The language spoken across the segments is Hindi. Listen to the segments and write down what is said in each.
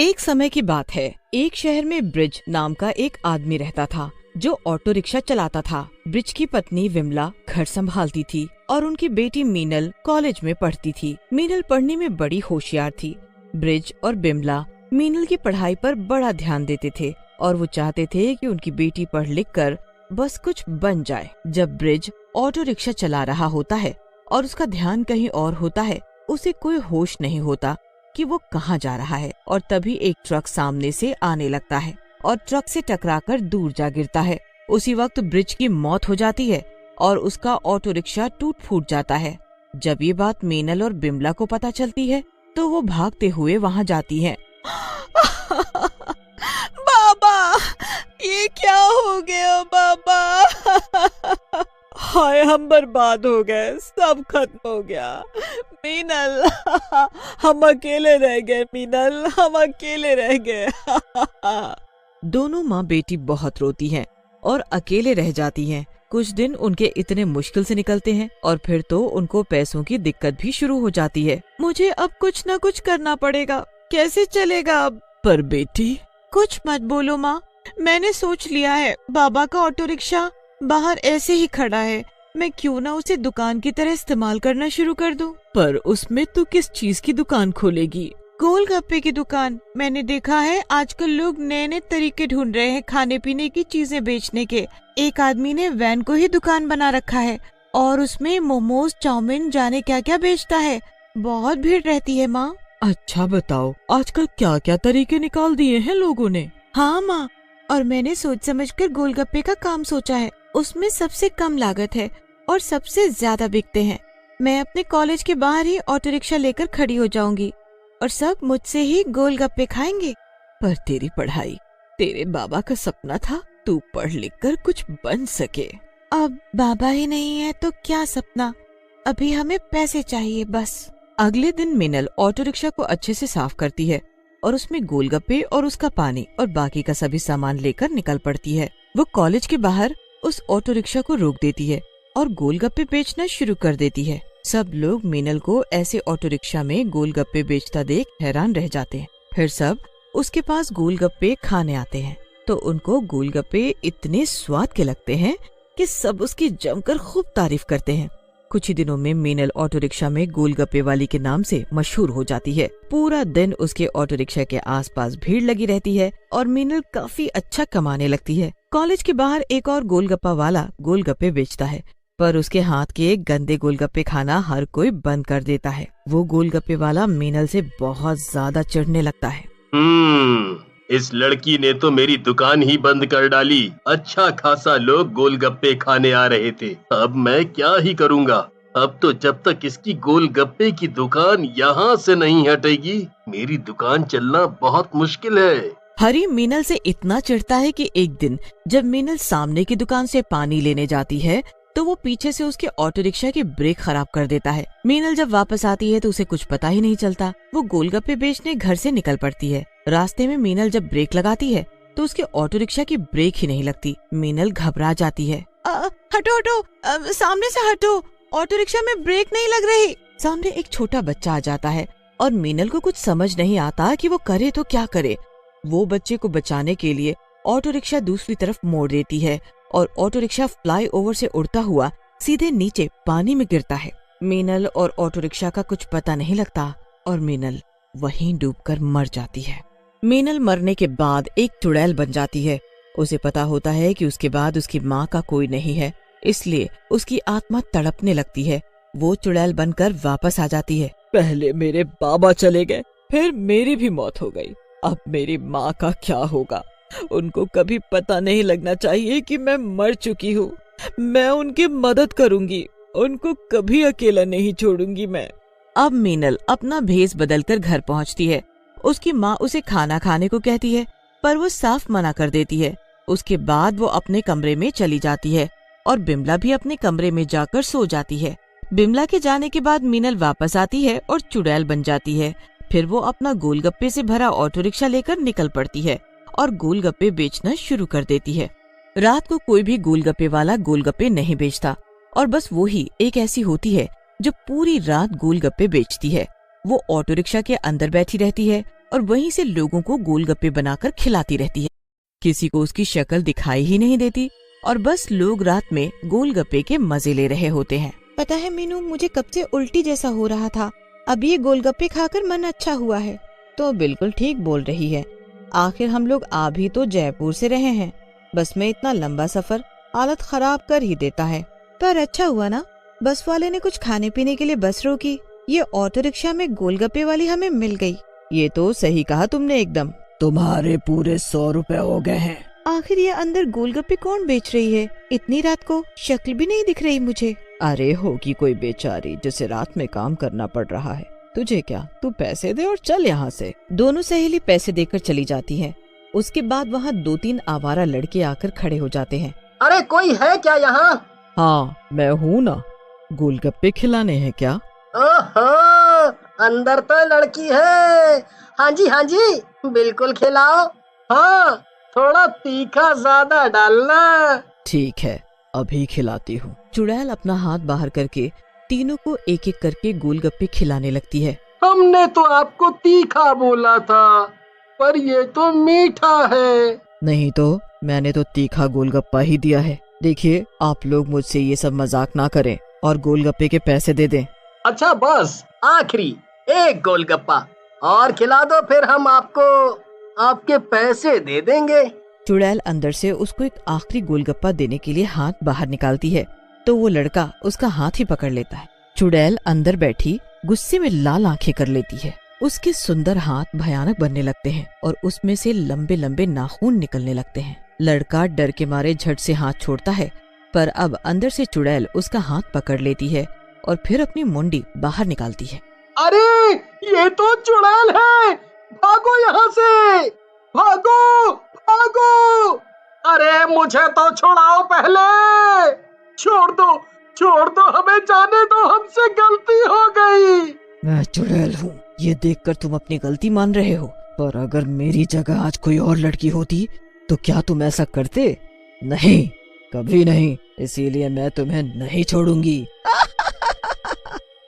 एक समय की बात है। एक शहर में ब्रिज नाम का एक आदमी रहता था जो ऑटो रिक्शा चलाता था। ब्रिज की पत्नी विमला घर संभालती थी और उनकी बेटी मीनल कॉलेज में पढ़ती थी। मीनल पढ़ने में बड़ी होशियार थी। ब्रिज और विमला मीनल की पढ़ाई पर बड़ा ध्यान देते थे और वो चाहते थे कि उनकी बेटी पढ़ लिख कर बस कुछ बन जाए। जब ब्रिज ऑटो रिक्शा चला रहा होता है और उसका ध्यान कहीं और होता है, उसे कोई होश नहीं होता कि वो कहाँ जा रहा है। और तभी एक ट्रक सामने से आने लगता है और ट्रक से टकराकर दूर जा गिरता है। उसी वक्त ब्रिज की मौत हो जाती है और उसका ऑटो रिक्शा टूट फूट जाता है। जब ये बात मीनल और बिमला को पता चलती है तो वो भागते हुए वहाँ जाती हैं। बाबा, ये क्या हो गया बाबा? हाय, हम बर्बाद हो गए, सब खत्म हो गया। मीनल, हम अकेले रह गए। मीनल, हम अकेले रह गए। दोनों माँ बेटी बहुत रोती हैं और अकेले रह जाती हैं। कुछ दिन उनके इतने मुश्किल से निकलते हैं और फिर तो उनको पैसों की दिक्कत भी शुरू हो जाती है। मुझे अब कुछ न कुछ करना पड़ेगा, कैसे चलेगा अब? पर बेटी, कुछ मत बोलो माँ, मैंने सोच लिया है। बाबा का ऑटो रिक्शा बाहर ऐसे ही खड़ा है, मैं क्यों ना उसे दुकान की तरह इस्तेमाल करना शुरू कर दूं। पर उसमें तू किस चीज की दुकान खोलेगी? गोलगप्पे की दुकान। मैंने देखा है आजकल लोग नए नए तरीके ढूंढ रहे हैं खाने पीने की चीजें बेचने के। एक आदमी ने वैन को ही दुकान बना रखा है और उसमें मोमोज, चाउमीन, जाने क्या क्या बेचता है। बहुत भीड़ रहती है माँ। अच्छा बताओ, आजकल क्या क्या तरीके निकाल दिए हैं लोगों ने। हाँ माँ, और मैंने सोच समझकर गोलगप्पे का काम सोचा है। उसमें सबसे कम लागत है और सबसे ज्यादा बिकते हैं। मैं अपने कॉलेज के बाहर ही ऑटो रिक्शा लेकर खड़ी हो जाऊंगी और सब मुझसे ही गोलगप्पे खाएंगे। पर तेरी पढ़ाई तेरे बाबा का सपना था, तू पढ़ लिख कर कुछ बन सके। अब बाबा ही नहीं है तो क्या सपना, अभी हमें पैसे चाहिए बस। अगले दिन मीनल ऑटो रिक्शा को अच्छे से साफ करती है और उसमें गोलगप्पे और उसका पानी और बाकी का सभी सामान लेकर निकल पड़ती है। वो कॉलेज के बाहर उस ऑटो रिक्शा को रोक देती है और गोलगप्पे बेचना शुरू कर देती है। सब लोग मीनल को ऐसे ऑटो रिक्शा में गोलगप्पे बेचता देख हैरान रह जाते हैं। फिर सब उसके पास गोलगप्पे खाने आते हैं तो उनको गोलगप्पे इतने स्वाद के लगते हैं कि सब उसकी जमकर खूब तारीफ करते हैं। कुछ ही दिनों में मीनल ऑटो रिक्शा में गोलगप्पे वाली के नाम से मशहूर हो जाती है। पूरा दिन उसके ऑटो रिक्शा के आसपास भीड़ लगी रहती है और मीनल काफी अच्छा कमाने लगती है। कॉलेज के बाहर एक और गोलगप्पा वाला गोलगप्पे बेचता है, पर उसके हाथ के गंदे गोलगप्पे खाना हर कोई बंद कर देता है। वो गोलगप्पे वाला मीनल से बहुत ज्यादा चिढ़ने लगता है। इस लड़की ने तो मेरी दुकान ही बंद कर डाली। अच्छा खासा लोग गोलगप्पे खाने आ रहे थे, अब मैं क्या ही करूँगा। अब तो जब तक इसकी गोलगप्पे की दुकान यहाँ से नहीं हटेगी, मेरी दुकान चलना बहुत मुश्किल है। हरी मीनल से इतना चिढ़ता है कि एक दिन जब मीनल सामने की दुकान से पानी लेने जाती है तो वो पीछे से उसके ऑटो रिक्शा की ब्रेक खराब कर देता है। मीनल जब वापस आती है तो उसे कुछ पता ही नहीं चलता। वो गोलगप्पे बेचने घर से निकल पड़ती है। रास्ते में मीनल जब ब्रेक लगाती है तो उसके ऑटो रिक्शा की ब्रेक ही नहीं लगती। मीनल घबरा जाती है। हटो हटो, सामने से हटो, ऑटो रिक्शा में ब्रेक नहीं लग रही। सामने एक छोटा बच्चा आ जाता है और मीनल को कुछ समझ नहीं आता कि वो करे तो क्या करे। वो बच्चे को बचाने के लिए ऑटो रिक्शा दूसरी तरफ मोड़ देती है और ऑटो रिक्शा फ्लाई ओवर से उड़ता हुआ सीधे नीचे पानी में गिरता है। मीनल और ऑटो रिक्शा का कुछ पता नहीं लगता और मीनल वहीं डूबकर मर जाती है। मीनल मरने के बाद एक चुड़ैल बन जाती है। उसे पता होता है कि उसके बाद उसकी माँ का कोई नहीं है, इसलिए उसकी आत्मा तड़पने लगती है। वो चुड़ैल बनकर वापस आ जाती है। पहले मेरे बाबा चले गए, फिर मेरी भी मौत हो गई, अब मेरी माँ का क्या होगा? उनको कभी पता नहीं लगना चाहिए कि मैं मर चुकी हूँ। मैं उनकी मदद करूँगी, उनको कभी अकेला नहीं छोड़ूंगी मैं। अब मीनल अपना भेष बदलकर घर पहुँचती है। उसकी माँ उसे खाना खाने को कहती है पर वो साफ मना कर देती है। उसके बाद वो अपने कमरे में चली जाती है और बिमला भी अपने कमरे में जाकर सो जाती है। बिमला के जाने के बाद मीनल वापस आती है और चुड़ैल बन जाती है। फिर वो अपना गोलगप्पे से भरा ऑटो रिक्शा लेकर निकल पड़ती है और गोलगप्पे बेचना शुरू कर देती है। रात को कोई भी गोलगप्पे वाला गोलगप्पे नहीं बेचता और बस वो ही एक ऐसी होती है जो पूरी रात गोलगप्पे बेचती है। वो ऑटो रिक्शा के अंदर बैठी रहती है और वहीं से लोगों को गोलगप्पे बनाकर खिलाती रहती है। किसी को उसकी शक्ल दिखाई ही नहीं देती और बस लोग रात में गोलगप्पे के मजे ले रहे होते हैं। पता है मीनू, मुझे कब से उल्टी जैसा हो रहा था, अब ये गोलगप्पे खाकर मन अच्छा हुआ है। तो बिल्कुल ठीक बोल रही है। आखिर हम लोग आ भी तो जयपुर से रहे हैं। बस में इतना लंबा सफर हालत खराब कर ही देता है। पर अच्छा हुआ ना, बस वाले ने कुछ खाने पीने के लिए बस रोकी। ये ऑटो रिक्शा में गोलगप्पे वाली हमें मिल गई। ये तो सही कहा तुमने एकदम। तुम्हारे पूरे 100 रुपए हो गए हैं। आखिर ये अंदर गोलगप्पे कौन बेच रही है? इतनी रात को शक्ल भी नहीं दिख रही मुझे। अरे होगी कोई बेचारी जिसे रात में काम करना पड़ रहा है। तुझे क्या, तू पैसे दे और चल यहाँ से। दोनों सहेली पैसे देकर चली जाती हैं। उसके बाद वहाँ 2-3 आवारा लड़के आकर खड़े हो जाते हैं। अरे कोई है क्या यहाँ? हाँ मैं हूँ ना, गोलगप्पे खिलाने हैं क्या? ओहो, अंदर तो लड़की है। हाँ जी बिल्कुल खिलाओ। हाँ थोड़ा तीखा ज्यादा डालना। ठीक है अभी खिलाती हूँ। चुड़ैल अपना हाथ बाहर करके तीनों को एक एक करके गोलगप्पे खिलाने लगती है। हमने तो आपको तीखा बोला था, पर ये तो मीठा है। नहीं तो मैंने तो तीखा गोलगप्पा ही दिया है। देखिए आप लोग मुझसे ये सब मजाक ना करें और गोलगप्पे के पैसे दे दें। अच्छा बस आखिरी एक गोलगप्पा और खिला दो, फिर हम आपको आपके पैसे दे देंगे। चुड़ैल अंदर से उसको एक आखिरी गोलगप्पा देने के लिए हाथ बाहर निकालती है तो वो लड़का उसका हाथ ही पकड़ लेता है। चुड़ैल अंदर बैठी गुस्से में लाल आंखें कर लेती है। उसके सुंदर हाथ भयानक बनने लगते हैं और उसमें से लंबे लंबे नाखून निकलने लगते हैं। लड़का डर के मारे झट से हाथ छोड़ता है, पर अब अंदर से चुड़ैल उसका हाथ पकड़ लेती है और फिर अपनी मुंडी बाहर निकालती है। अरे ये तो चुड़ैल है, भागो यहाँ से, भागो भागो। अरे मुझे तो छुड़ाओ पहले। छोड़ दो हमें जाने दो, हमसे गलती हो गई। मैं चुड़ैल हूँ, ये देखकर तुम अपनी गलती मान रहे हो, पर अगर मेरी जगह आज कोई और लड़की होती तो क्या तुम ऐसा करते? नहीं, कभी नहीं, इसीलिए मैं तुम्हें नहीं छोड़ूंगी।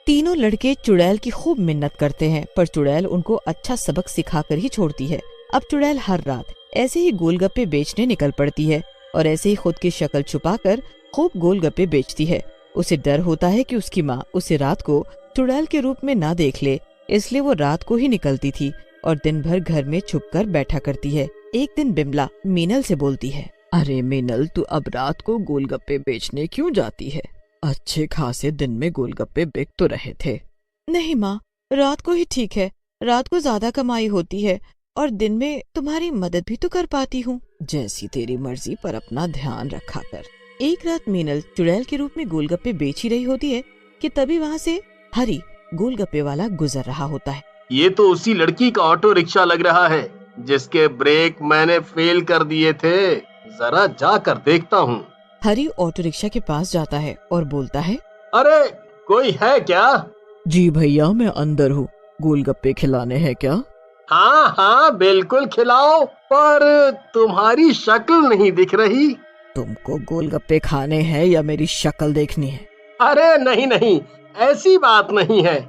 तीनों लड़के चुड़ैल की खूब मिन्नत करते हैं, पर चुड़ैल उनको अच्छा सबक सिखाकर ही छोड़ती है। अब चुड़ैल हर रात ऐसे ही गोलगप्पे बेचने निकल पड़ती है और ऐसे ही खुद की शक्ल छुपाकर खूब गोलगप्पे बेचती है। उसे डर होता है कि उसकी माँ उसे रात को चुड़ैल के रूप में ना देख ले, इसलिए वो रात को ही निकलती थी और दिन भर घर में छुपकर बैठा करती है। एक दिन बिमला मीनल से बोलती है, अरे मीनल, तू अब रात को गोलगप्पे बेचने क्यों जाती है? अच्छे खासे दिन में गोलगप्पे बिक तो रहे थे। नहीं माँ, रात को ही ठीक है, रात को ज्यादा कमाई होती है और दिन में तुम्हारी मदद भी तो कर पाती हूँ। जैसी तेरी मर्जी, पर अपना ध्यान रखा कर। एक रात मीनल चुड़ैल के रूप में गोलगप्पे बेच ही रही होती है कि तभी वहाँ से हरी गोलगप्पे वाला गुजर रहा होता है। ये तो उसी लड़की का ऑटो रिक्शा लग रहा है जिसके ब्रेक मैंने फेल कर दिए थे। जरा जाकर देखता हूँ। हरी ऑटो रिक्शा के पास जाता है और बोलता है, अरे कोई है क्या? जी भैया, मैं अंदर हूँ, गोलगप्पे खिलाने हैं क्या? हाँ बिल्कुल खिलाओ, पर तुम्हारी शक्ल नहीं दिख रही। तुमको गोलगप्पे खाने हैं या मेरी शक्ल देखनी है? अरे नहीं, ऐसी बात नहीं है,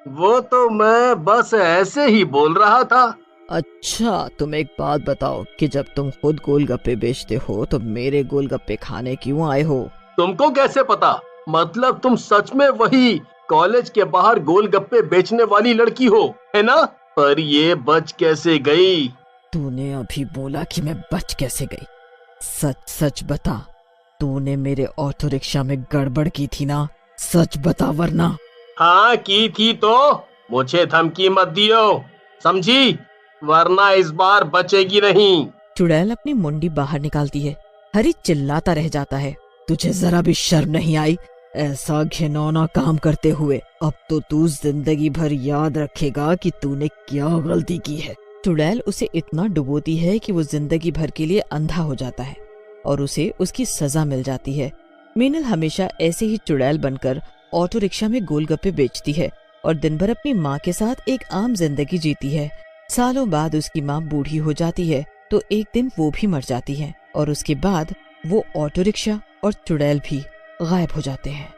वो तो मैं बस ऐसे ही बोल रहा था। अच्छा, तुम एक बात बताओ कि जब तुम खुद गोलगप्पे बेचते हो तो मेरे गोलगप्पे खाने क्यों आए हो? तुमको कैसे पता? मतलब तुम सच में वही कॉलेज के बाहर गोलगप्पे बेचने वाली लड़की हो, है ना? पर ये बच कैसे गई? तूने अभी बोला कि मैं बच कैसे गई? सच सच बता, तूने मेरे ऑटो रिक्शा में गड़बड़ की थी ना? सच बता वरना। हाँ की थी तो मुझे धमकी मत दियो, समझी? वरना इस बार बचेगी नहीं। चुड़ैल अपनी मुंडी बाहर निकालती है। हरी चिल्लाता रह जाता है, तुझे जरा भी शर्म नहीं आई ऐसा घिनौना काम करते हुए? अब तो तू जिंदगी भर याद रखेगा कि तूने क्या गलती की है। चुड़ैल उसे इतना डुबोती है कि वो जिंदगी भर के लिए अंधा हो जाता है और उसे उसकी सजा मिल जाती है। मीनल हमेशा ऐसे ही चुड़ैल बनकर ऑटो रिक्शा में गोलगप्पे बेचती है और दिन भर अपनी माँ के साथ एक आम जिंदगी जीती है। सालों बाद उसकी माँ बूढ़ी हो जाती है तो एक दिन वो भी मर जाती है और उसके बाद वो ऑटो रिक्शा और चुड़ैल भी गायब हो जाते हैं।